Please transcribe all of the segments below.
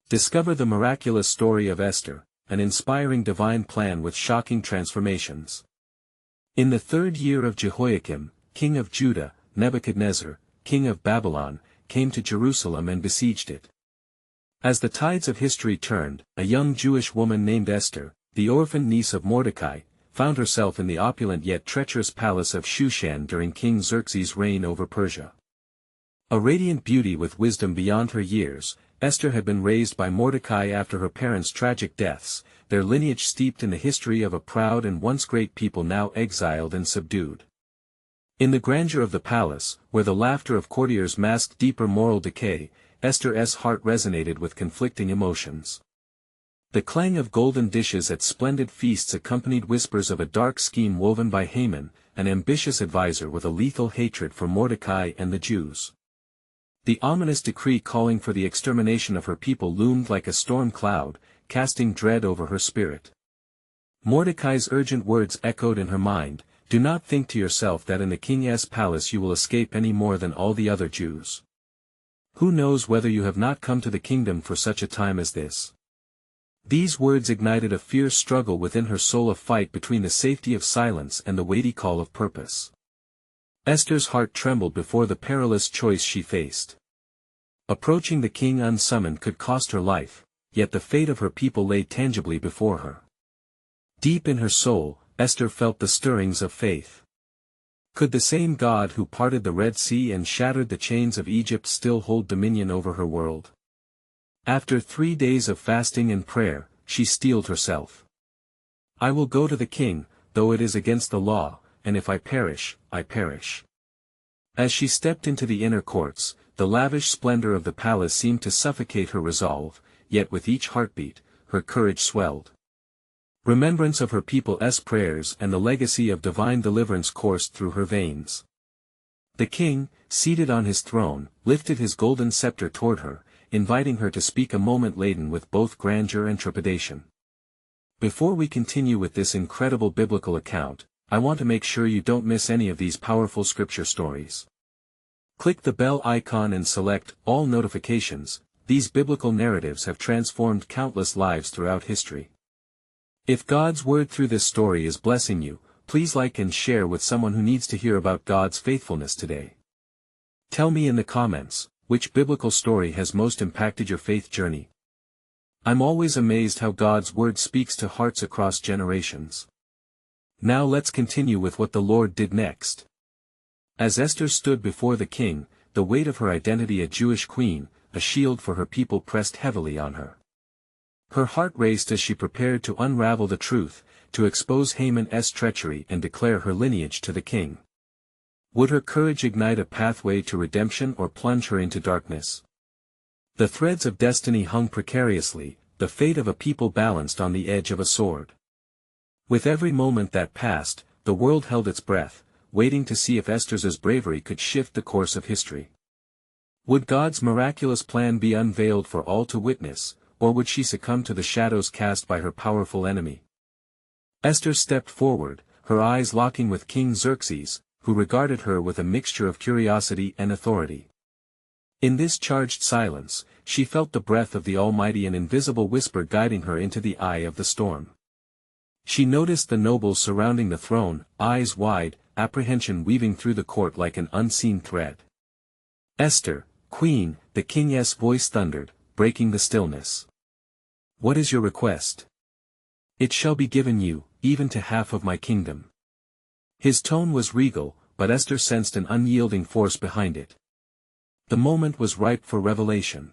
Discover the miraculous story of Esther, an inspiring divine plan with shocking transformations. In the 3rd year of Jehoiakim, king of Judah, Nebuchadnezzar, king of Babylon, came to Jerusalem and besieged it. As the tides of history turned, a young Jewish woman named Esther, the orphan niece of Mordecai, found herself in the opulent yet treacherous palace of Shushan during King Xerxes' reign over Persia. A radiant beauty with wisdom beyond her years, Esther had been raised by Mordecai after her parents' tragic deaths, their lineage steeped in the history of a proud and once great people now exiled and subdued. In the grandeur of the palace, where the laughter of courtiers masked deeper moral decay, Esther's heart resonated with conflicting emotions. The clang of golden dishes at splendid feasts accompanied whispers of a dark scheme woven by Haman, an ambitious advisor with a lethal hatred for Mordecai and the Jews. The ominous decree calling for the extermination of her people loomed like a storm cloud, casting dread over her spirit. Mordecai's urgent words echoed in her mind, "Do not think to yourself that in the king's palace you will escape any more than all the other Jews. Who knows whether you have not come to the kingdom for such a time as this?" These words ignited a fierce struggle within her soul, a fight between the safety of silence and the weighty call of purpose. Esther's heart trembled before the perilous choice she faced. Approaching the king unsummoned could cost her life, yet the fate of her people lay tangibly before her. Deep in her soul, Esther felt the stirrings of faith. Could the same God who parted the Red Sea and shattered the chains of Egypt still hold dominion over her world? After 3 days of fasting and prayer, she steeled herself. "I will go to the king, though it is against the law, and if I perish, I perish." As she stepped into the inner courts, the lavish splendor of the palace seemed to suffocate her resolve, yet with each heartbeat, her courage swelled. Remembrance of her people's prayers and the legacy of divine deliverance coursed through her veins. The king, seated on his throne, lifted his golden scepter toward her, inviting her to speak a moment laden with both grandeur and trepidation. Before we continue with this incredible biblical account, I want to make sure you don't miss any of these powerful scripture stories. Click the bell icon and select All Notifications. These biblical narratives have transformed countless lives throughout history. If God's word through this story is blessing you, please like and share with someone who needs to hear about God's faithfulness today. Tell me in the comments, which biblical story has most impacted your faith journey? I'm always amazed how God's word speaks to hearts across generations. Now let's continue with what the Lord did next. As Esther stood before the king, the weight of her identity a Jewish queen, a shield for her people pressed heavily on her. Her heart raced as she prepared to unravel the truth, to expose Haman's treachery and declare her lineage to the king. Would her courage ignite a pathway to redemption or plunge her into darkness? The threads of destiny hung precariously, the fate of a people balanced on the edge of a sword. With every moment that passed, the world held its breath, waiting to see if Esther's bravery could shift the course of history. Would God's miraculous plan be unveiled for all to witness, or would she succumb to the shadows cast by her powerful enemy? Esther stepped forward, her eyes locking with King Xerxes, who regarded her with a mixture of curiosity and authority. In this charged silence, she felt the breath of the Almighty, an invisible whisper guiding her into the eye of the storm. She noticed the nobles surrounding the throne, eyes wide, apprehension weaving through the court like an unseen thread. "Esther, Queen," the king's voice thundered, breaking the stillness. "What is your request?" "It shall be given you, even to half of my kingdom." His tone was regal, but Esther sensed an unyielding force behind it. The moment was ripe for revelation.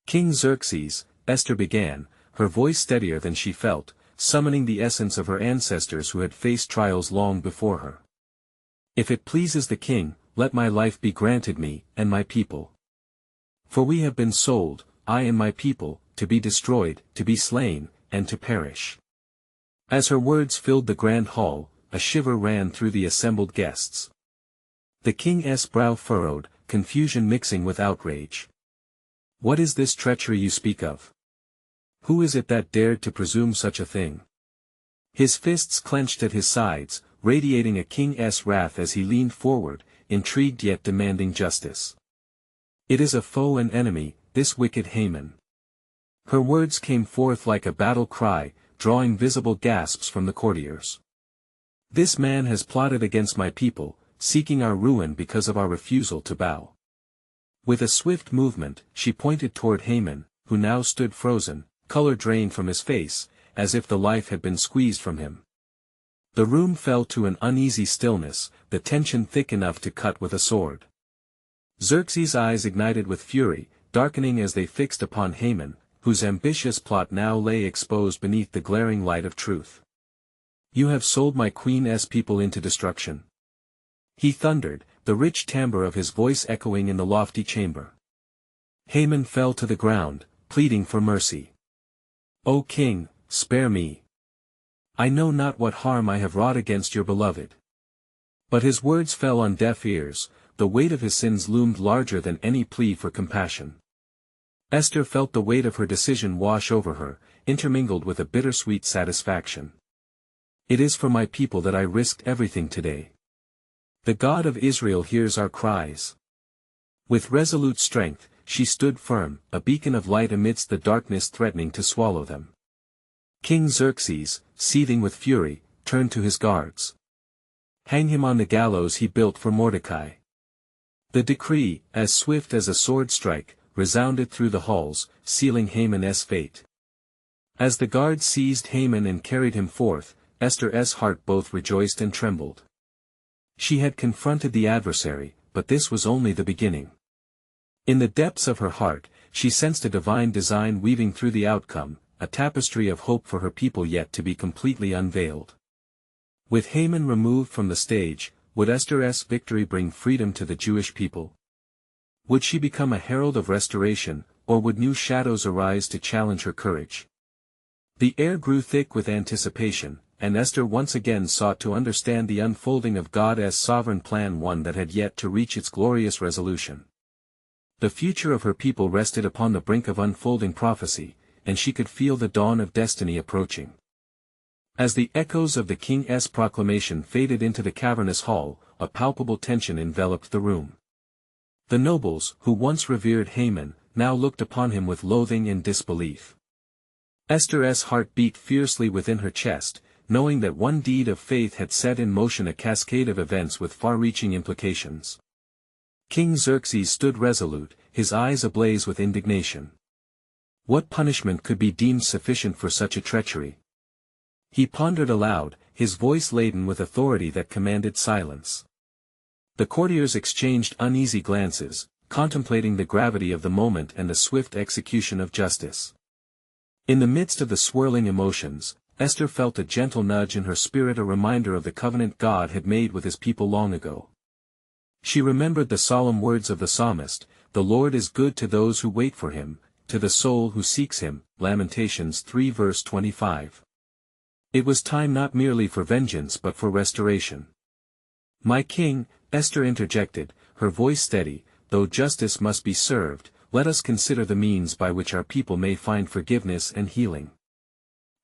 "King Xerxes," Esther began, her voice steadier than she felt, summoning the essence of her ancestors who had faced trials long before her. "If it pleases the king, let my life be granted me, and my people. For we have been sold, I and my people, to be destroyed, to be slain, and to perish." As her words filled the grand hall, a shiver ran through the assembled guests. The king's brow furrowed, confusion mixing with outrage. "What is this treachery you speak of? Who is it that dared to presume such a thing?" His fists clenched at his sides, radiating a king's wrath as he leaned forward, intrigued yet demanding justice. "It is a foe and enemy, this wicked Haman. Her words came forth like a battle cry, drawing visible gasps from the courtiers. This man has plotted against my people, seeking our ruin because of our refusal to bow. With a swift movement, she pointed toward Haman, who now stood frozen, color drained from his face, as if the life had been squeezed from him. The room fell to an uneasy stillness, the tension thick enough to cut with a sword. Xerxes' eyes ignited with fury, darkening as they fixed upon Haman, whose ambitious plot now lay exposed beneath the glaring light of truth. You have sold my queen's people into destruction. He thundered, the rich timbre of his voice echoing in the lofty chamber. Haman fell to the ground, pleading for mercy. O king, spare me. I know not what harm I have wrought against your beloved. But his words fell on deaf ears, the weight of his sins loomed larger than any plea for compassion. Esther felt the weight of her decision wash over her, intermingled with a bittersweet satisfaction. It is for my people that I risked everything today. The God of Israel hears our cries. With resolute strength, she stood firm, a beacon of light amidst the darkness threatening to swallow them. King Xerxes, seething with fury, turned to his guards. Hang him on the gallows he built for Mordecai. The decree, as swift as a sword strike, resounded through the halls, sealing Haman's fate. As the guards seized Haman and carried him forth, Esther's heart both rejoiced and trembled. She had confronted the adversary, but this was only the beginning. In the depths of her heart, she sensed a divine design weaving through the outcome, a tapestry of hope for her people yet to be completely unveiled. With Haman removed from the stage, would Esther's victory bring freedom to the Jewish people? Would she become a herald of restoration, or would new shadows arise to challenge her courage? The air grew thick with anticipation, and Esther once again sought to understand the unfolding of God's sovereign plan, one that had yet to reach its glorious resolution. The future of her people rested upon the brink of unfolding prophecy, and she could feel the dawn of destiny approaching. As the echoes of the king's proclamation faded into the cavernous hall, a palpable tension enveloped the room. The nobles, who once revered Haman, now looked upon him with loathing and disbelief. Esther's heart beat fiercely within her chest, knowing that one deed of faith had set in motion a cascade of events with far-reaching implications. King Xerxes stood resolute, his eyes ablaze with indignation. What punishment could be deemed sufficient for such a treachery? He pondered aloud, his voice laden with authority that commanded silence. The courtiers exchanged uneasy glances, contemplating the gravity of the moment and the swift execution of justice. In the midst of the swirling emotions, Esther felt a gentle nudge in her spirit, a reminder of the covenant God had made with his people long ago. She remembered the solemn words of the psalmist, "The Lord is good to those who wait for him, to the soul who seeks him," Lamentations 3 verse 25. It was time not merely for vengeance but for restoration. "My king," Esther interjected, her voice steady, "though justice must be served, let us consider the means by which our people may find forgiveness and healing.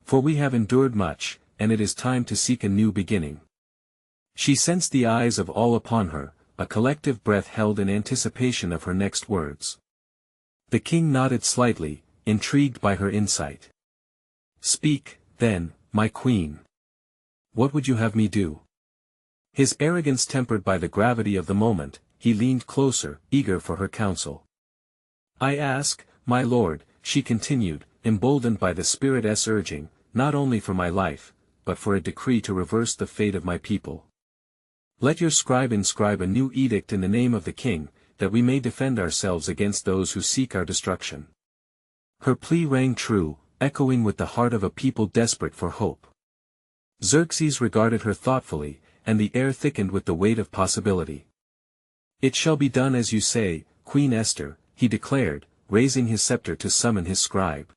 For we have endured much, and it is time to seek a new beginning." She sensed the eyes of all upon her, a collective breath held in anticipation of her next words. The king nodded slightly, intrigued by her insight. "Speak, then, my queen. What would you have me do?" His arrogance tempered by the gravity of the moment, he leaned closer, eager for her counsel. "I ask, my lord," she continued, emboldened by the Spirit's urging, "not only for my life, but for a decree to reverse the fate of my people. Let your scribe inscribe a new edict in the name of the king, that we may defend ourselves against those who seek our destruction." Her plea rang true, echoing with the heart of a people desperate for hope. Xerxes regarded her thoughtfully, and the air thickened with the weight of possibility. "It shall be done as you say, Queen Esther," he declared, raising his scepter to summon his scribe.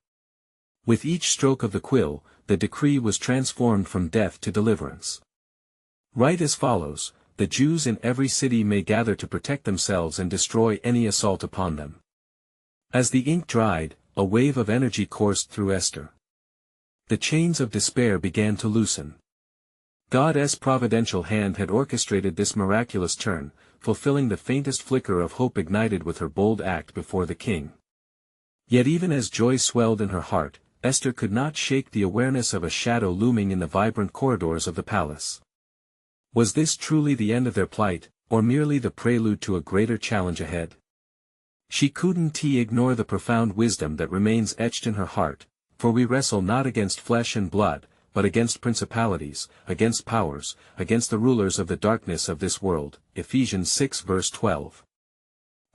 With each stroke of the quill, the decree was transformed from death to deliverance. "Write as follows: the Jews in every city may gather to protect themselves and destroy any assault upon them." As the ink dried, a wave of energy coursed through Esther. The chains of despair began to loosen. God's providential hand had orchestrated this miraculous turn, fulfilling the faintest flicker of hope ignited with her bold act before the king. Yet even as joy swelled in her heart, Esther could not shake the awareness of a shadow looming in the vibrant corridors of the palace. Was this truly the end of their plight, or merely the prelude to a greater challenge ahead? She couldn't ignore the profound wisdom that remains etched in her heart, for we wrestle not against flesh and blood, but against principalities, against powers, against the rulers of the darkness of this world. Ephesians 6 verse 12.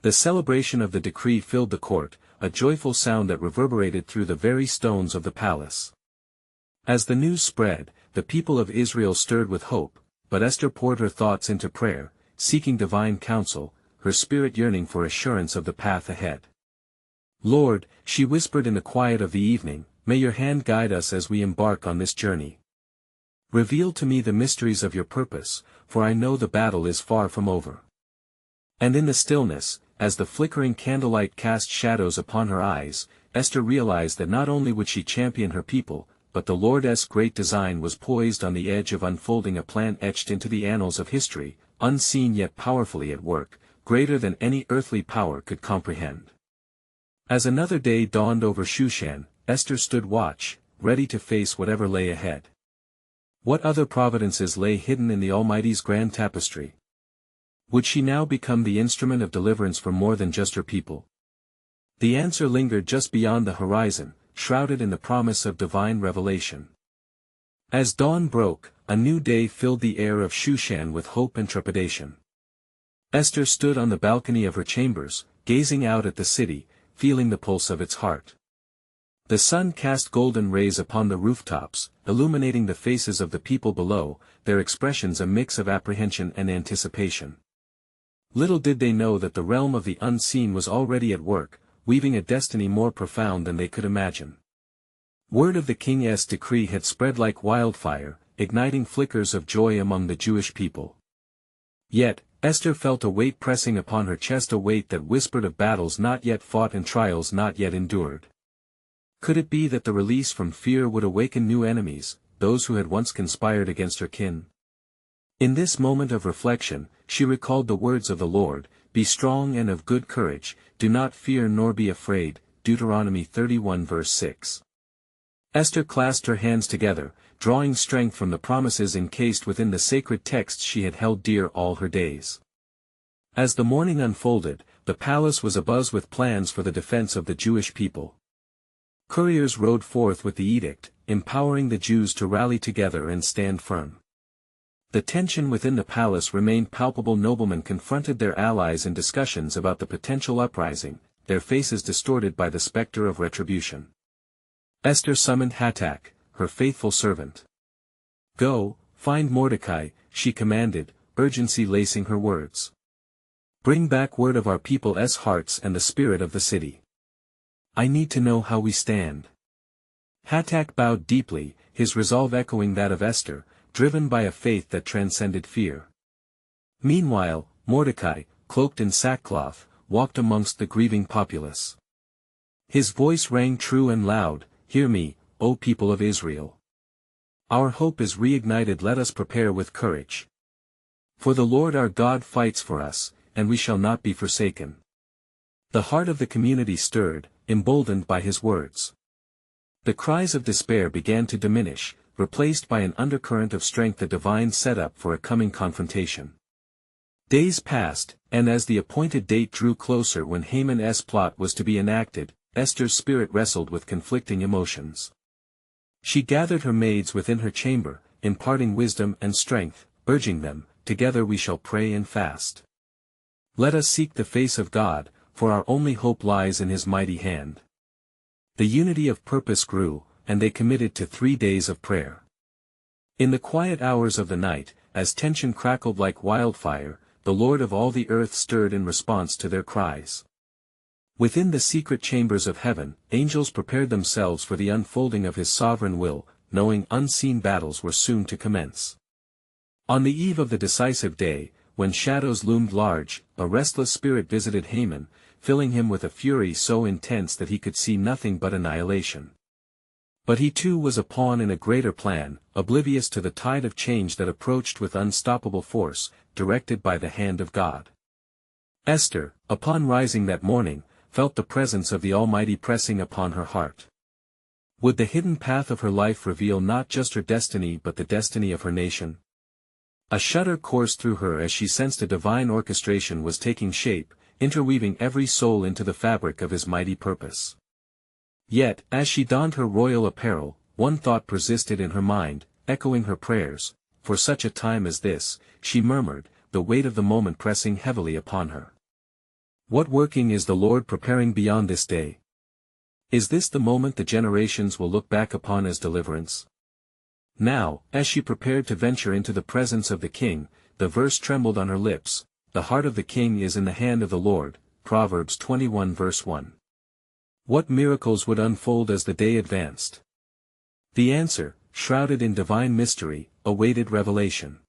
The celebration of the decree filled the court, a joyful sound that reverberated through the very stones of the palace. As the news spread, the people of Israel stirred with hope, but Esther poured her thoughts into prayer, seeking divine counsel, her spirit yearning for assurance of the path ahead. Lord, she whispered in the quiet of the evening, may your hand guide us as we embark on this journey. Reveal to me the mysteries of your purpose, for I know the battle is far from over. And in the stillness, as the flickering candlelight cast shadows upon her eyes, Esther realized that not only would she champion her people, but the Lord's great design was poised on the edge of unfolding, a plan etched into the annals of history, unseen yet powerfully at work, greater than any earthly power could comprehend. As another day dawned over Shushan, Esther stood watch, ready to face whatever lay ahead. What other providences lay hidden in the Almighty's grand tapestry? Would she now become the instrument of deliverance for more than just her people? The answer lingered just beyond the horizon, shrouded in the promise of divine revelation. As dawn broke, a new day filled the air of Shushan with hope and trepidation. Esther stood on the balcony of her chambers, gazing out at the city, feeling the pulse of its heart. The sun cast golden rays upon the rooftops, illuminating the faces of the people below, their expressions a mix of apprehension and anticipation. Little did they know that the realm of the unseen was already at work, weaving a destiny more profound than they could imagine. Word of the king's decree had spread like wildfire, igniting flickers of joy among the Jewish people. Yet, Esther felt a weight pressing upon her chest, a weight that whispered of battles not yet fought and trials not yet endured. Could it be that the release from fear would awaken new enemies, those who had once conspired against her kin? In this moment of reflection, she recalled the words of the Lord, "Be strong and of good courage, do not fear nor be afraid," Deuteronomy 31 verse 6. Esther clasped her hands together, drawing strength from the promises encased within the sacred texts she had held dear all her days. As the morning unfolded, the palace was abuzz with plans for the defense of the Jewish people. Couriers rode forth with the edict, empowering the Jews to rally together and stand firm. The tension within the palace remained palpable. Noblemen confronted their allies in discussions about the potential uprising, their faces distorted by the specter of retribution. Esther summoned Hatak, her faithful servant. "Go, find Mordecai," she commanded, urgency lacing her words. "Bring back word of our people's hearts and the spirit of the city. I need to know how we stand." Hatak bowed deeply, his resolve echoing that of Esther, driven by a faith that transcended fear. Meanwhile, Mordecai, cloaked in sackcloth, walked amongst the grieving populace. His voice rang true and loud, "Hear me, O people of Israel. Our hope is reignited, let us prepare with courage. For the Lord our God fights for us, and we shall not be forsaken." The heart of the community stirred, emboldened by his words. The cries of despair began to diminish, replaced by an undercurrent of strength, a divine setup for a coming confrontation. Days passed, and as the appointed date drew closer when Haman's plot was to be enacted, Esther's spirit wrestled with conflicting emotions. She gathered her maids within her chamber, imparting wisdom and strength, urging them, "Together we shall pray and fast. Let us seek the face of God, for our only hope lies in His mighty hand." The unity of purpose grew, and they committed to 3 days of prayer. In the quiet hours of the night, as tension crackled like wildfire, the Lord of all the earth stirred in response to their cries. Within the secret chambers of heaven, angels prepared themselves for the unfolding of His sovereign will, knowing unseen battles were soon to commence. On the eve of the decisive day, when shadows loomed large, a restless spirit visited Haman, filling him with a fury so intense that he could see nothing but annihilation. But he too was a pawn in a greater plan, oblivious to the tide of change that approached with unstoppable force, directed by the hand of God. Esther, upon rising that morning, felt the presence of the Almighty pressing upon her heart. Would the hidden path of her life reveal not just her destiny but the destiny of her nation? A shudder coursed through her as she sensed a divine orchestration was taking shape, interweaving every soul into the fabric of his mighty purpose. Yet, as she donned her royal apparel, one thought persisted in her mind, echoing her prayers. For such a time as this, she murmured, the weight of the moment pressing heavily upon her. What working is the Lord preparing beyond this day? Is this the moment the generations will look back upon as deliverance? Now, as she prepared to venture into the presence of the king, the verse trembled on her lips, the heart of the king is in the hand of the Lord, Proverbs 21 verse 1. What miracles would unfold as the day advanced? The answer, shrouded in divine mystery, awaited revelation.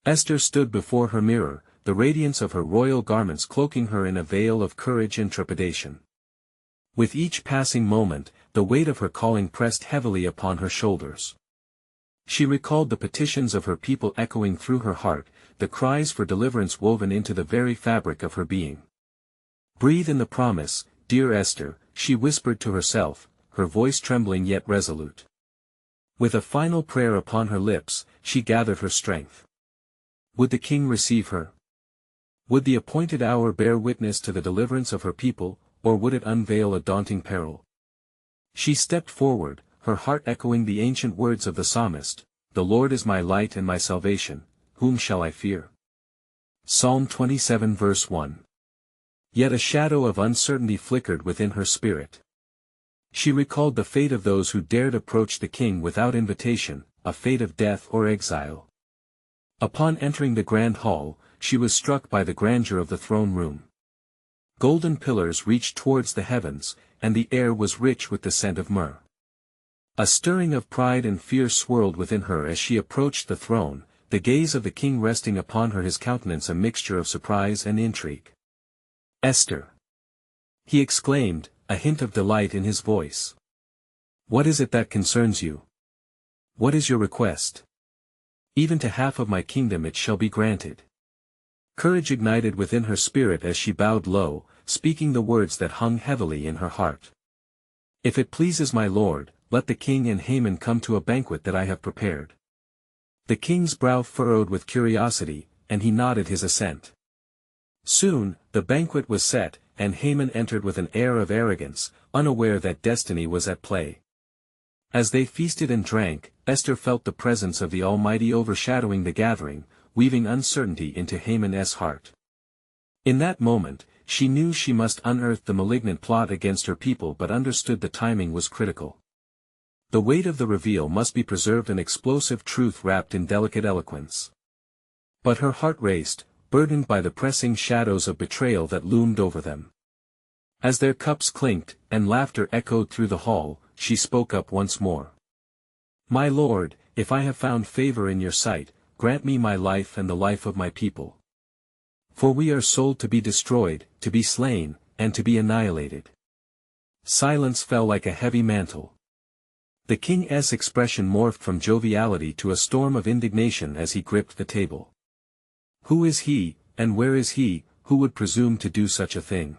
Esther stood before her mirror, the radiance of her royal garments cloaking her in a veil of courage and trepidation. With each passing moment, the weight of her calling pressed heavily upon her shoulders. She recalled the petitions of her people echoing through her heart, the cries for deliverance woven into the very fabric of her being. Breathe in the promise, dear Esther, she whispered to herself, her voice trembling yet resolute. With a final prayer upon her lips, she gathered her strength. Would the king receive her? Would the appointed hour bear witness to the deliverance of her people, or would it unveil a daunting peril? She stepped forward, her heart echoing the ancient words of the psalmist, "The Lord is my light and my salvation, whom shall I fear?" Psalm 27 verse 1. Yet a shadow of uncertainty flickered within her spirit. She recalled the fate of those who dared approach the king without invitation, a fate of death or exile. Upon entering the grand hall, she was struck by the grandeur of the throne room. Golden pillars reached towards the heavens, and the air was rich with the scent of myrrh. A stirring of pride and fear swirled within her as she approached the throne, the gaze of the king resting upon her, his countenance a mixture of surprise and intrigue. "Esther!" he exclaimed, a hint of delight in his voice. "What is it that concerns you? What is your request? Even to half of my kingdom it shall be granted." Courage ignited within her spirit as she bowed low, speaking the words that hung heavily in her heart. "If it pleases my lord, let the king and Haman come to a banquet that I have prepared." The king's brow furrowed with curiosity, and he nodded his assent. Soon, the banquet was set, and Haman entered with an air of arrogance, unaware that destiny was at play. As they feasted and drank, Esther felt the presence of the Almighty overshadowing the gathering, weaving uncertainty into Haman's heart. In that moment, she knew she must unearth the malignant plot against her people but understood the timing was critical. The weight of the reveal must be preserved, an explosive truth wrapped in delicate eloquence. But her heart raced, burdened by the pressing shadows of betrayal that loomed over them. As their cups clinked, and laughter echoed through the hall, she spoke up once more. "My lord, if I have found favor in your sight, grant me my life and the life of my people. For we are sold to be destroyed, to be slain, and to be annihilated." Silence fell like a heavy mantle. The king's expression morphed from joviality to a storm of indignation as he gripped the table. "Who is he, and where is he, who would presume to do such a thing?"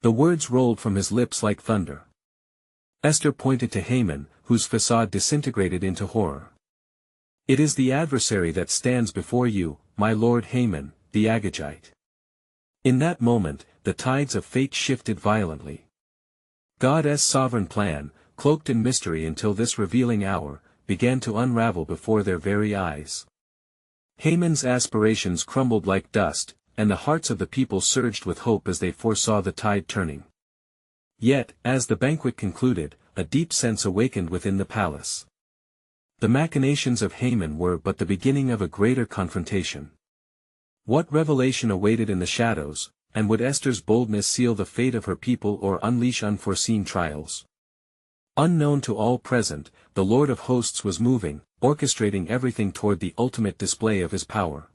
The words rolled from his lips like thunder. Esther pointed to Haman, whose facade disintegrated into horror. "It is the adversary that stands before you, my lord Haman, the Agagite." In that moment, the tides of fate shifted violently. God's sovereign plan, cloaked in mystery until this revealing hour, began to unravel before their very eyes. Haman's aspirations crumbled like dust, and the hearts of the people surged with hope as they foresaw the tide turning. Yet, as the banquet concluded, a deep sense awakened within the palace. The machinations of Haman were but the beginning of a greater confrontation. What revelation awaited in the shadows, and would Esther's boldness seal the fate of her people or unleash unforeseen trials? Unknown to all present, the Lord of hosts was moving, orchestrating everything toward the ultimate display of his power.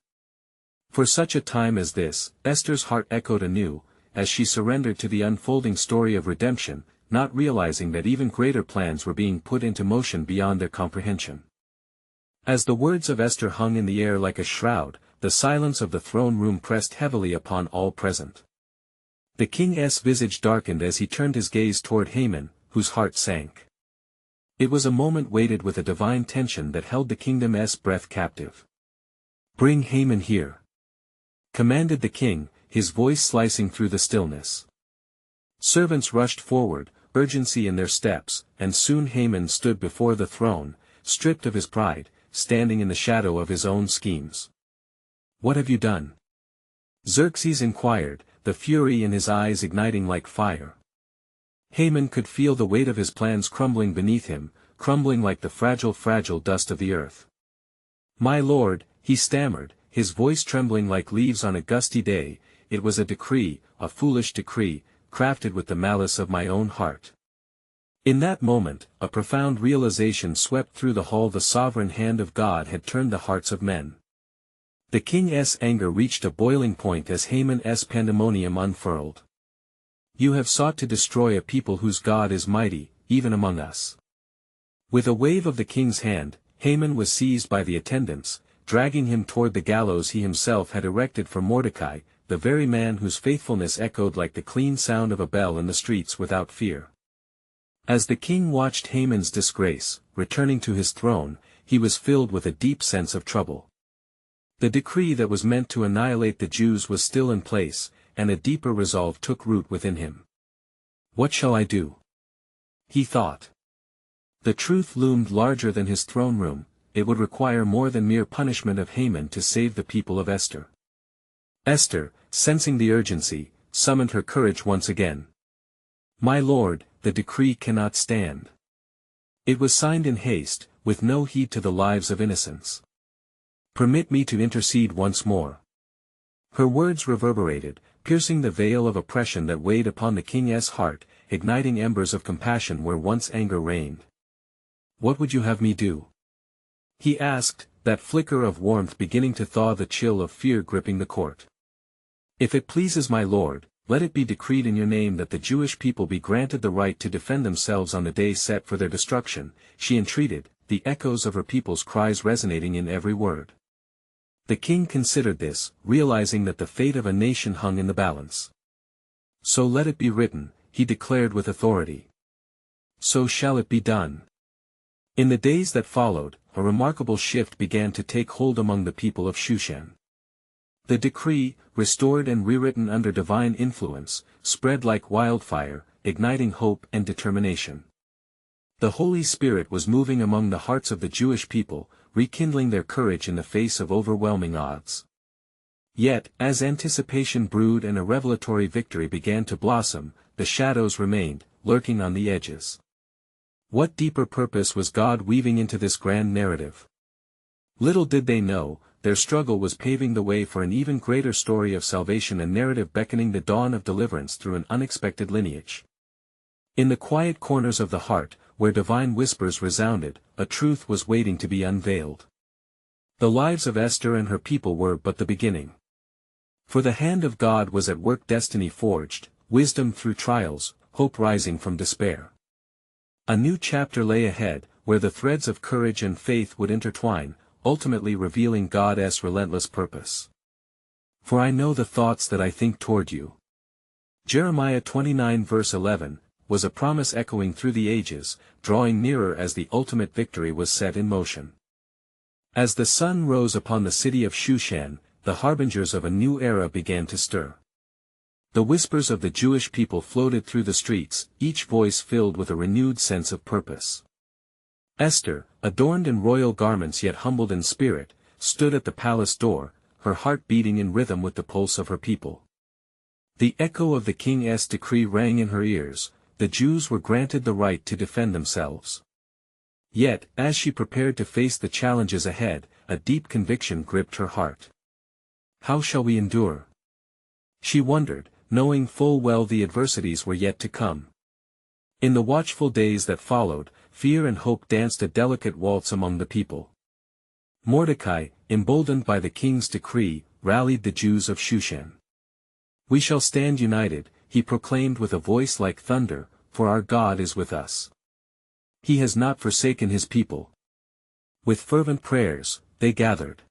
For such a time as this, Esther's heart echoed anew, as she surrendered to the unfolding story of redemption, not realizing that even greater plans were being put into motion beyond their comprehension. As the words of Esther hung in the air like a shroud, the silence of the throne room pressed heavily upon all present. The king's visage darkened as he turned his gaze toward Haman, whose heart sank. It was a moment weighted with a divine tension that held the kingdom's breath captive. "Bring Haman here," commanded the king, his voice slicing through the stillness. Servants rushed forward, urgency in their steps, and soon Haman stood before the throne, stripped of his pride, standing in the shadow of his own schemes. "What have you done?" Xerxes inquired, the fury in his eyes igniting like fire. Haman could feel the weight of his plans crumbling beneath him, crumbling like the fragile dust of the earth. "My lord," he stammered, his voice trembling like leaves on a gusty day, "it was a decree, a foolish decree, crafted with the malice of my own heart." In that moment, a profound realization swept through the hall. The sovereign hand of God had turned the hearts of men. The king's anger reached a boiling point as Haman's pandemonium unfurled. "You have sought to destroy a people whose God is mighty, even among us." With a wave of the king's hand, Haman was seized by the attendants, dragging him toward the gallows he himself had erected for Mordecai, the very man whose faithfulness echoed like the clean sound of a bell in the streets without fear. As the king watched Haman's disgrace, returning to his throne, he was filled with a deep sense of trouble. The decree that was meant to annihilate the Jews was still in place, and a deeper resolve took root within him. "What shall I do?" he thought. The truth loomed larger than his throne room. It would require more than mere punishment of Haman to save the people of Esther. Esther, sensing the urgency, summoned her courage once again. "My lord, the decree cannot stand." It was signed in haste, with no heed to the lives of innocents. "Permit me to intercede once more." Her words reverberated, piercing the veil of oppression that weighed upon the king's heart, igniting embers of compassion where once anger reigned. "What would you have me do?" he asked, that flicker of warmth beginning to thaw the chill of fear gripping the court. "If it pleases my lord, let it be decreed in your name that the Jewish people be granted the right to defend themselves on the day set for their destruction," she entreated, the echoes of her people's cries resonating in every word. The king considered this, realizing that the fate of a nation hung in the balance. "So let it be written," he declared with authority. "So shall it be done." In the days that followed, a remarkable shift began to take hold among the people of Shushan. The decree, restored and rewritten under divine influence, spread like wildfire, igniting hope and determination. The Holy Spirit was moving among the hearts of the Jewish people, rekindling their courage in the face of overwhelming odds. Yet, as anticipation brewed and a revelatory victory began to blossom, the shadows remained, lurking on the edges. What deeper purpose was God weaving into this grand narrative? Little did they know, their struggle was paving the way for an even greater story of salvation, a narrative beckoning the dawn of deliverance through an unexpected lineage. In the quiet corners of the heart, where divine whispers resounded, a truth was waiting to be unveiled. The lives of Esther and her people were but the beginning. For the hand of God was at work, destiny forged, wisdom through trials, hope rising from despair. A new chapter lay ahead, where the threads of courage and faith would intertwine, ultimately revealing God's relentless purpose. "For I know the thoughts that I think toward you." Jeremiah 29 verse 11, was a promise echoing through the ages, drawing nearer as the ultimate victory was set in motion. As the sun rose upon the city of Shushan, the harbingers of a new era began to stir. The whispers of the Jewish people floated through the streets, each voice filled with a renewed sense of purpose. Esther, adorned in royal garments yet humbled in spirit, stood at the palace door, her heart beating in rhythm with the pulse of her people. The echo of the king's decree rang in her ears: the Jews were granted the right to defend themselves. Yet, as she prepared to face the challenges ahead, a deep conviction gripped her heart. How shall we endure? She wondered, knowing full well the adversities were yet to come. In the watchful days that followed, fear and hope danced a delicate waltz among the people. Mordecai, emboldened by the king's decree, rallied the Jews of Shushan. "We shall stand united," he proclaimed with a voice like thunder, "for our God is with us. He has not forsaken his people." With fervent prayers, they gathered.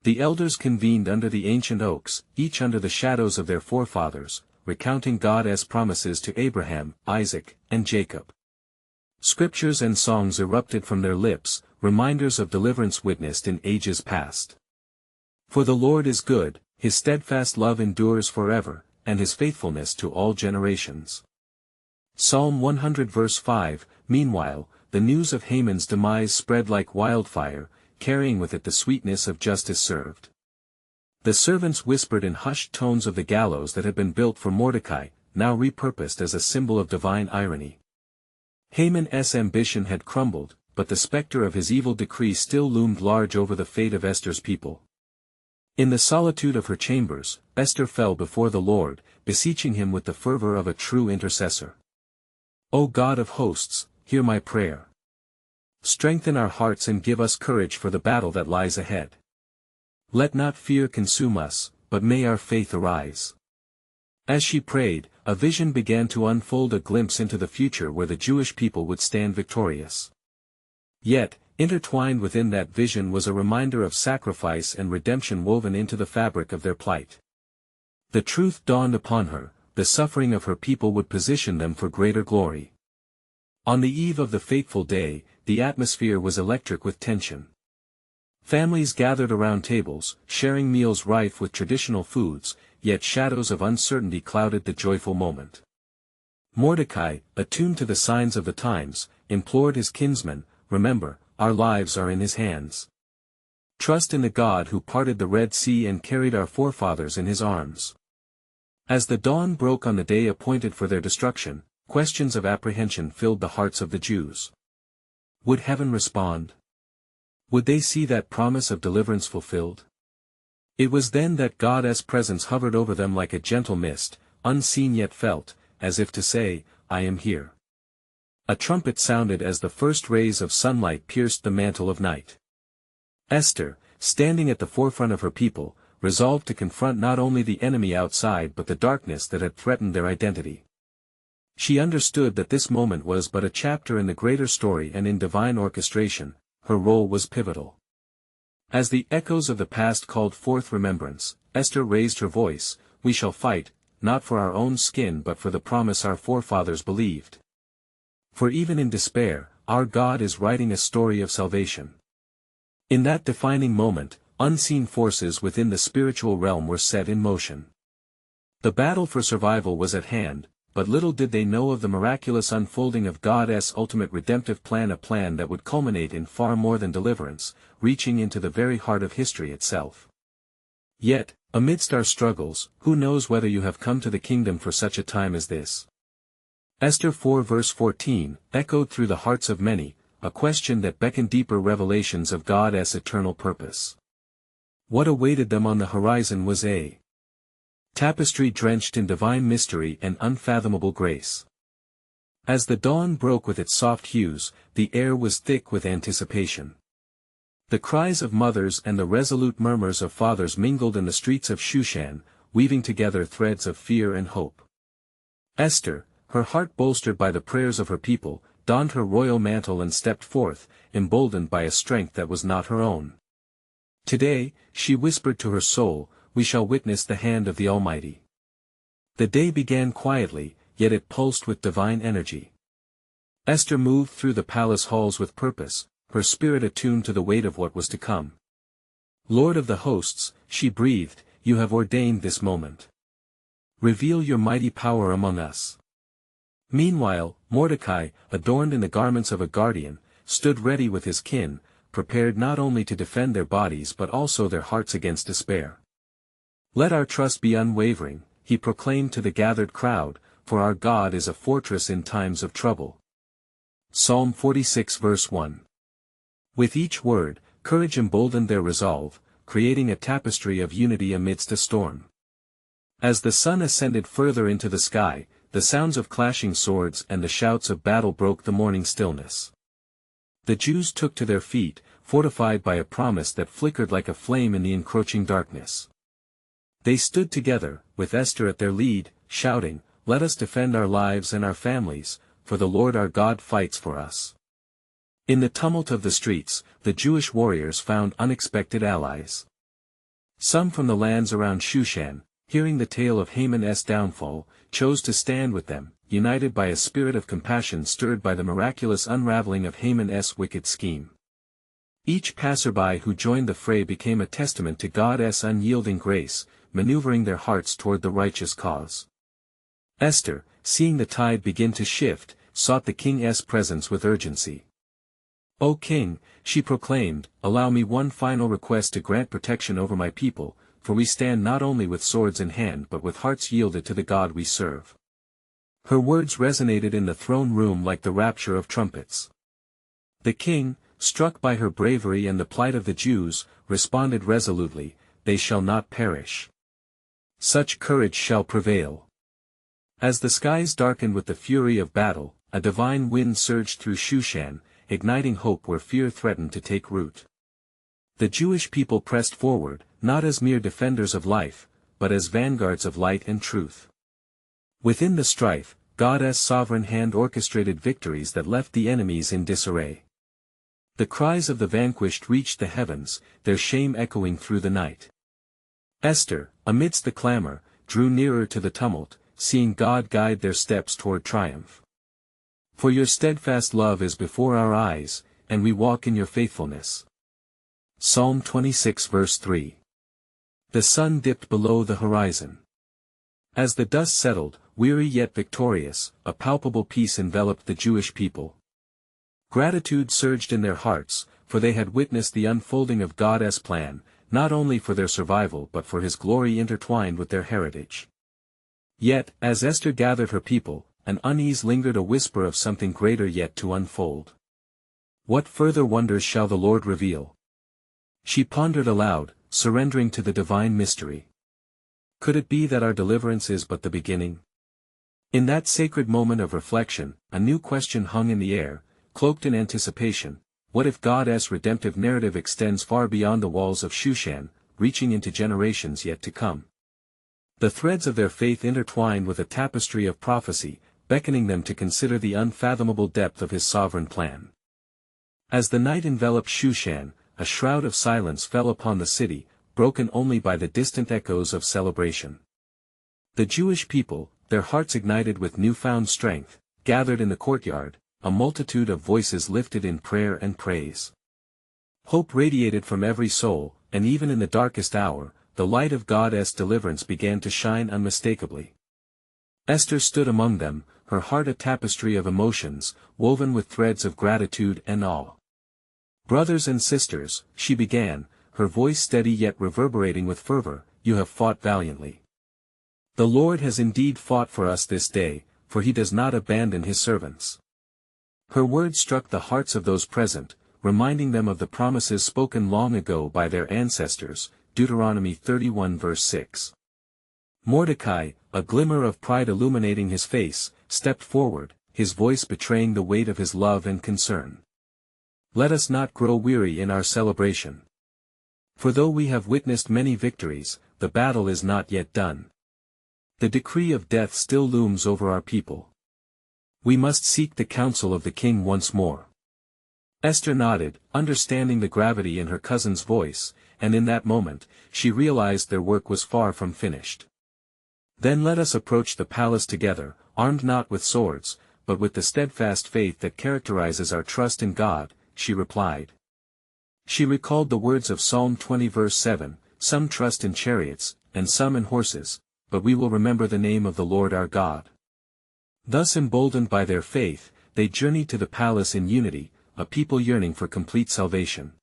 The elders convened under the ancient oaks, each under the shadows of their forefathers, recounting God's promises to Abraham, Isaac, and Jacob. Scriptures and songs erupted from their lips, reminders of deliverance witnessed in ages past. For the Lord is good, his steadfast love endures forever, and his faithfulness to all generations. Psalm 100 verse 5, Meanwhile, the news of Haman's demise spread like wildfire, carrying with it the sweetness of justice served. The servants whispered in hushed tones of the gallows that had been built for Mordecai, now repurposed as a symbol of divine irony. Haman's ambition had crumbled, but the specter of his evil decree still loomed large over the fate of Esther's people. In the solitude of her chambers, Esther fell before the Lord, beseeching him with the fervor of a true intercessor. O God of hosts, hear my prayer. Strengthen our hearts and give us courage for the battle that lies ahead. Let not fear consume us, but may our faith arise. As she prayed, a vision began to unfold, a glimpse into the future where the Jewish people would stand victorious. Yet, intertwined within that vision was a reminder of sacrifice and redemption woven into the fabric of their plight. The truth dawned upon her: the suffering of her people would position them for greater glory. On the eve of the fateful day, the atmosphere was electric with tension. Families gathered around tables, sharing meals rife with traditional foods, yet shadows of uncertainty clouded the joyful moment. Mordecai, attuned to the signs of the times, implored his kinsmen, "Remember, our lives are in his hands. Trust in the God who parted the Red Sea and carried our forefathers in his arms." As the dawn broke on the day appointed for their destruction, questions of apprehension filled the hearts of the Jews. Would heaven respond? Would they see that promise of deliverance fulfilled? It was then that God's presence hovered over them like a gentle mist, unseen yet felt, as if to say, "I am here." A trumpet sounded as the first rays of sunlight pierced the mantle of night. Esther, standing at the forefront of her people, resolved to confront not only the enemy outside but the darkness that had threatened their identity. She understood that this moment was but a chapter in the greater story, and in divine orchestration, her role was pivotal. As the echoes of the past called forth remembrance, Esther raised her voice: "We shall fight, not for our own skin but for the promise our forefathers believed. For even in despair, our God is writing a story of salvation." In that defining moment, unseen forces within the spiritual realm were set in motion. The battle for survival was at hand, but little did they know of the miraculous unfolding of God's ultimate redemptive plan, a plan that would culminate in far more than deliverance, reaching into the very heart of history itself. Yet, amidst our struggles, who knows whether you have come to the kingdom for such a time as this? Esther 4 verse 14, echoed through the hearts of many, a question that beckoned deeper revelations of God's eternal purpose. What awaited them on the horizon was a tapestry drenched in divine mystery and unfathomable grace. As the dawn broke with its soft hues, the air was thick with anticipation. The cries of mothers and the resolute murmurs of fathers mingled in the streets of Shushan, weaving together threads of fear and hope. Esther, her heart bolstered by the prayers of her people, donned her royal mantle and stepped forth, emboldened by a strength that was not her own. Today, she whispered to her soul, "We shall witness the hand of the Almighty." The day began quietly, yet it pulsed with divine energy. Esther moved through the palace halls with purpose, her spirit attuned to the weight of what was to come. "Lord of the hosts," she breathed, "you have ordained this moment. Reveal your mighty power among us." Meanwhile, Mordecai, adorned in the garments of a guardian, stood ready with his kin, prepared not only to defend their bodies but also their hearts against despair. "Let our trust be unwavering," he proclaimed to the gathered crowd, "for our God is a fortress in times of trouble." Psalm 46 verse 1. With each word, courage emboldened their resolve, creating a tapestry of unity amidst a storm. As the sun ascended further into the sky, the sounds of clashing swords and the shouts of battle broke the morning stillness. The Jews took to their feet, fortified by a promise that flickered like a flame in the encroaching darkness. They stood together, with Esther at their lead, shouting, "Let us defend our lives and our families, for the Lord our God fights for us." In the tumult of the streets, the Jewish warriors found unexpected allies. Some from the lands around Shushan, hearing the tale of Haman's downfall, chose to stand with them, united by a spirit of compassion stirred by the miraculous unraveling of Haman's wicked scheme. Each passerby who joined the fray became a testament to God's unyielding grace, maneuvering their hearts toward the righteous cause. Esther, seeing the tide begin to shift, sought the king's presence with urgency. "O king," she proclaimed, "allow me one final request to grant protection over my people, for we stand not only with swords in hand but with hearts yielded to the God we serve." Her words resonated in the throne room like the rapture of trumpets. The king, struck by her bravery and the plight of the Jews, responded resolutely, "They shall not perish. Such courage shall prevail." As the skies darkened with the fury of battle, a divine wind surged through Shushan, igniting hope where fear threatened to take root. The Jewish people pressed forward, not as mere defenders of life, but as vanguards of light and truth. Within the strife, God's sovereign hand orchestrated victories that left the enemies in disarray. The cries of the vanquished reached the heavens, their shame echoing through the night. Esther, amidst the clamor, drew nearer to the tumult, seeing God guide their steps toward triumph. "For your steadfast love is before our eyes, and we walk in your faithfulness." Psalm 26 verse 3. The sun dipped below the horizon. As the dust settled, weary yet victorious, a palpable peace enveloped the Jewish people. Gratitude surged in their hearts, for they had witnessed the unfolding of God's plan, not only for their survival but for His glory intertwined with their heritage. Yet, as Esther gathered her people, an unease lingered, a whisper of something greater yet to unfold. What further wonders shall the Lord reveal? She pondered aloud, surrendering to the divine mystery. Could it be that our deliverance is but the beginning? In that sacred moment of reflection, a new question hung in the air, cloaked in anticipation. What if God's redemptive narrative extends far beyond the walls of Shushan, reaching into generations yet to come? The threads of their faith intertwined with a tapestry of prophecy, beckoning them to consider the unfathomable depth of His sovereign plan. As the night enveloped Shushan, a shroud of silence fell upon the city, broken only by the distant echoes of celebration. The Jewish people, their hearts ignited with newfound strength, gathered in the courtyard, a multitude of voices lifted in prayer and praise. Hope radiated from every soul, and even in the darkest hour, the light of God's deliverance began to shine unmistakably. Esther stood among them, her heart a tapestry of emotions, woven with threads of gratitude and awe. "Brothers and sisters," she began, her voice steady yet reverberating with fervor, "you have fought valiantly. The Lord has indeed fought for us this day, for He does not abandon His servants." Her words struck the hearts of those present, reminding them of the promises spoken long ago by their ancestors, Deuteronomy 31 verse 6. Mordecai, a glimmer of pride illuminating his face, stepped forward, his voice betraying the weight of his love and concern. "Let us not grow weary in our celebration. For though we have witnessed many victories, the battle is not yet done. The decree of death still looms over our people. We must seek the counsel of the king once more." Esther nodded, understanding the gravity in her cousin's voice, and in that moment, she realized their work was far from finished. "Then let us approach the palace together, armed not with swords, but with the steadfast faith that characterizes our trust in God," she replied. She recalled the words of Psalm 20 verse 7, "Some trust in chariots, and some in horses, but we will remember the name of the Lord our God." Thus emboldened by their faith, they journeyed to the palace in unity, a people yearning for complete salvation.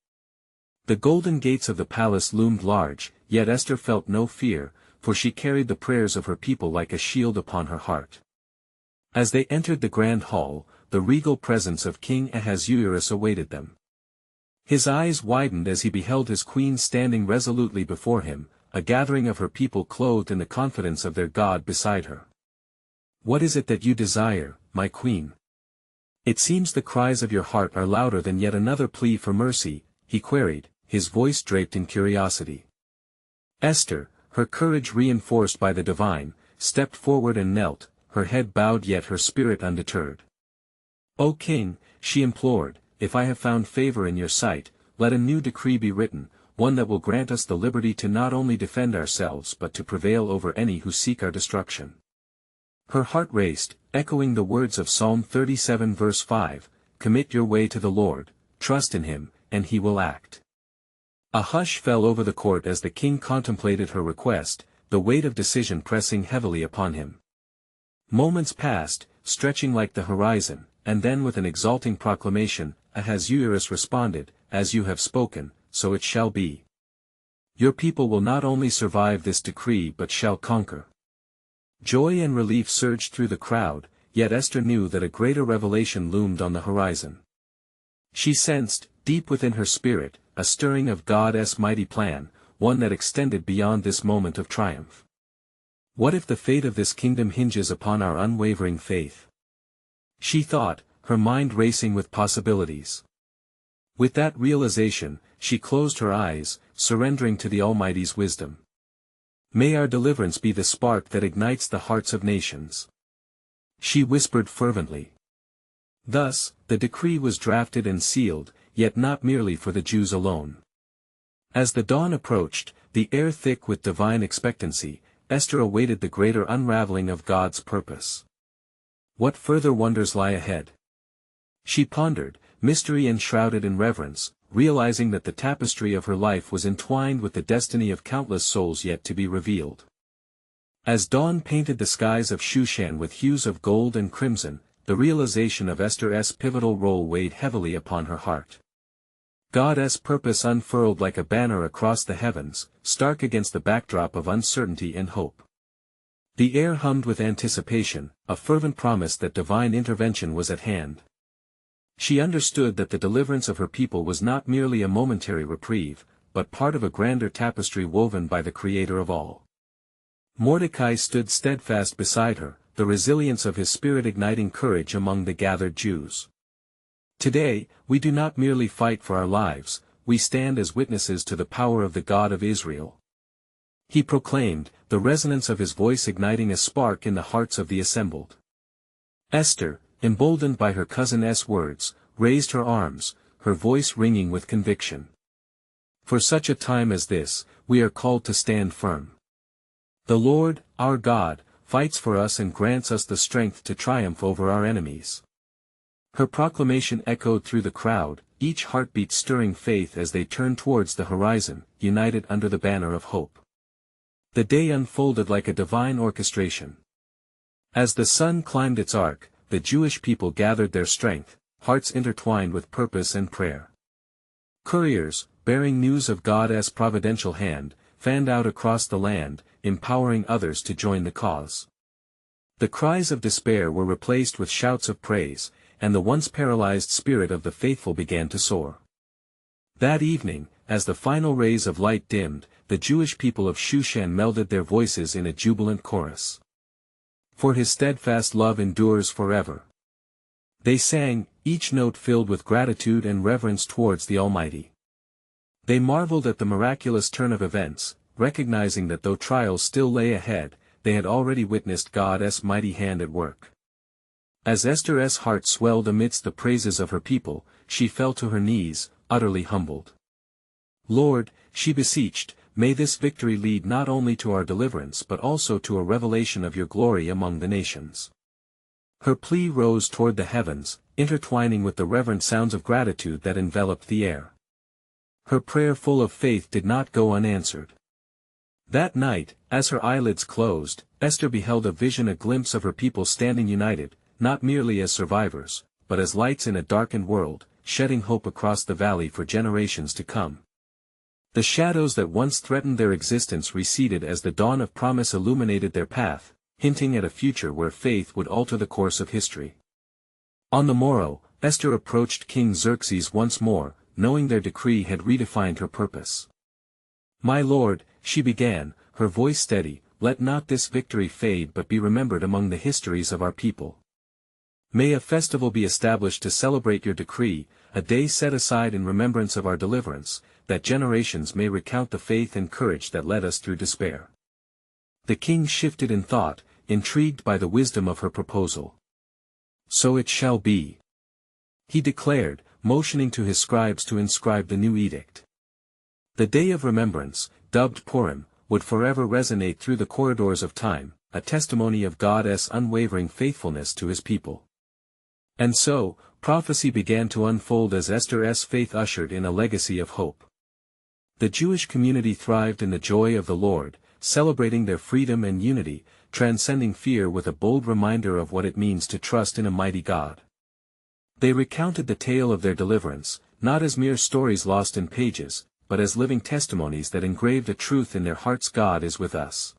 The golden gates of the palace loomed large, yet Esther felt no fear, for she carried the prayers of her people like a shield upon her heart. As they entered the grand hall, the regal presence of King Ahasuerus awaited them. His eyes widened as he beheld his queen standing resolutely before him, a gathering of her people clothed in the confidence of their God beside her. "What is it that you desire, my queen? It seems the cries of your heart are louder than yet another plea for mercy," he queried, his voice draped in curiosity. Esther, her courage reinforced by the divine, stepped forward and knelt, her head bowed yet her spirit undeterred. "O king," she implored, "if I have found favor in your sight, let a new decree be written, one that will grant us the liberty to not only defend ourselves but to prevail over any who seek our destruction." Her heart raced, echoing the words of Psalm 37 verse 5, "Commit your way to the Lord, trust in him, and he will act." A hush fell over the court as the king contemplated her request, the weight of decision pressing heavily upon him. Moments passed, stretching like the horizon, and then with an exulting proclamation, Ahasuerus responded, "As you have spoken, so it shall be. Your people will not only survive this decree but shall conquer." Joy and relief surged through the crowd, yet Esther knew that a greater revelation loomed on the horizon. She sensed, deep within her spirit, a stirring of God's mighty plan, one that extended beyond this moment of triumph. What if the fate of this kingdom hinges upon our unwavering faith? She thought, her mind racing with possibilities. With that realization, she closed her eyes, surrendering to the Almighty's wisdom. May our deliverance be the spark that ignites the hearts of nations. She whispered fervently. Thus, the decree was drafted and sealed, yet not merely for the Jews alone. As the dawn approached, the air thick with divine expectancy, Esther awaited the greater unraveling of God's purpose. What further wonders lie ahead? She pondered, mystery enshrouded in reverence, realizing that the tapestry of her life was entwined with the destiny of countless souls yet to be revealed. As dawn painted the skies of Shushan with hues of gold and crimson, the realization of Esther's pivotal role weighed heavily upon her heart. God's purpose unfurled like a banner across the heavens, stark against the backdrop of uncertainty and hope. The air hummed with anticipation, a fervent promise that divine intervention was at hand. She understood that the deliverance of her people was not merely a momentary reprieve, but part of a grander tapestry woven by the Creator of all. Mordecai stood steadfast beside her, the resilience of his spirit igniting courage among the gathered Jews. Today, we do not merely fight for our lives, we stand as witnesses to the power of the God of Israel. He proclaimed, the resonance of his voice igniting a spark in the hearts of the assembled. Esther, emboldened by her cousin's words, raised her arms, her voice ringing with conviction. For such a time as this, we are called to stand firm. The Lord, our God, fights for us and grants us the strength to triumph over our enemies. Her proclamation echoed through the crowd, each heartbeat stirring faith as they turned towards the horizon, united under the banner of hope. The day unfolded like a divine orchestration. As the sun climbed its arc, the Jewish people gathered their strength, hearts intertwined with purpose and prayer. Couriers, bearing news of God's providential hand, fanned out across the land, empowering others to join the cause. The cries of despair were replaced with shouts of praise, and the once paralyzed spirit of the faithful began to soar. That evening, as the final rays of light dimmed, the Jewish people of Shushan melded their voices in a jubilant chorus. For his steadfast love endures forever. They sang, each note filled with gratitude and reverence towards the Almighty. They marveled at the miraculous turn of events, recognizing that though trials still lay ahead, they had already witnessed God's mighty hand at work. As Esther's heart swelled amidst the praises of her people, she fell to her knees, utterly humbled. Lord, she beseeched, may this victory lead not only to our deliverance but also to a revelation of your glory among the nations. Her plea rose toward the heavens, intertwining with the reverent sounds of gratitude that enveloped the air. Her prayer full of faith did not go unanswered. That night, as her eyelids closed, Esther beheld a vision, a glimpse of her people standing united, not merely as survivors, but as lights in a darkened world, shedding hope across the valley for generations to come. The shadows that once threatened their existence receded as the dawn of promise illuminated their path, hinting at a future where faith would alter the course of history. On the morrow, Esther approached King Xerxes once more, knowing their decree had redefined her purpose. My lord, she began, her voice steady, let not this victory fade but be remembered among the histories of our people. May a festival be established to celebrate your decree, a day set aside in remembrance of our deliverance, that generations may recount the faith and courage that led us through despair. The king shifted in thought, intrigued by the wisdom of her proposal. So it shall be, he declared, motioning to his scribes to inscribe the new edict. The Day of Remembrance, dubbed Purim, would forever resonate through the corridors of time, a testimony of God's unwavering faithfulness to his people. And so, prophecy began to unfold as Esther's faith ushered in a legacy of hope. The Jewish community thrived in the joy of the Lord, celebrating their freedom and unity, transcending fear with a bold reminder of what it means to trust in a mighty God. They recounted the tale of their deliverance, not as mere stories lost in pages, but as living testimonies that engraved a truth in their hearts: God is with us.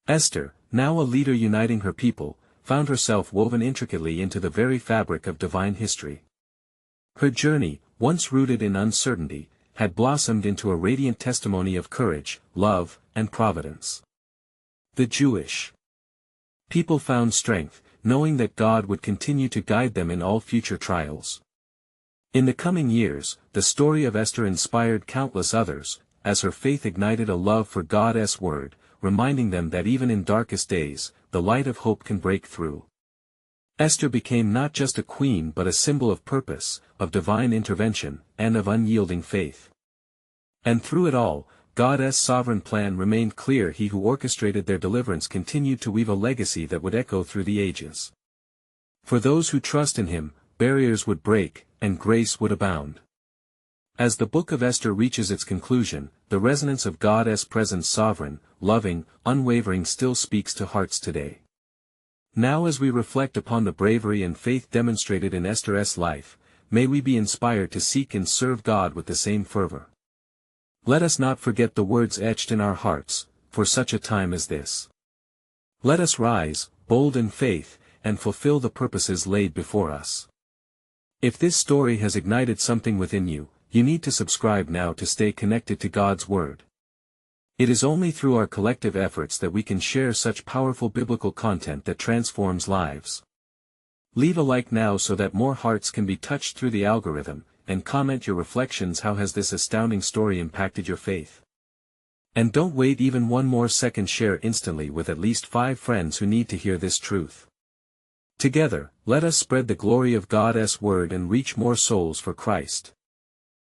Esther, now a leader uniting her people, found herself woven intricately into the very fabric of divine history. Her journey, once rooted in uncertainty, had blossomed into a radiant testimony of courage, love, and providence. The Jewish people found strength, knowing that God would continue to guide them in all future trials. In the coming years, the story of Esther inspired countless others, as her faith ignited a love for God's word, reminding them that even in darkest days, the light of hope can break through. Esther became not just a queen but a symbol of purpose, of divine intervention, and of unyielding faith. And through it all, God's sovereign plan remained clear. He who orchestrated their deliverance continued to weave a legacy that would echo through the ages. For those who trust in him, barriers would break, and grace would abound. As the book of Esther reaches its conclusion, the resonance of God's presence, sovereign, loving, unwavering, still speaks to hearts today. Now, as we reflect upon the bravery and faith demonstrated in Esther's life, may we be inspired to seek and serve God with the same fervor. Let us not forget the words etched in our hearts, for such a time as this. Let us rise, bold in faith, and fulfill the purposes laid before us. If this story has ignited something within you, you need to subscribe now to stay connected to God's Word. It is only through our collective efforts that we can share such powerful biblical content that transforms lives. Leave a like now so that more hearts can be touched through the algorithm, and comment your reflections. How has this astounding story impacted your faith? And don't wait even one more second. Share instantly with at least 5 friends who need to hear this truth. Together, let us spread the glory of God's word and reach more souls for Christ.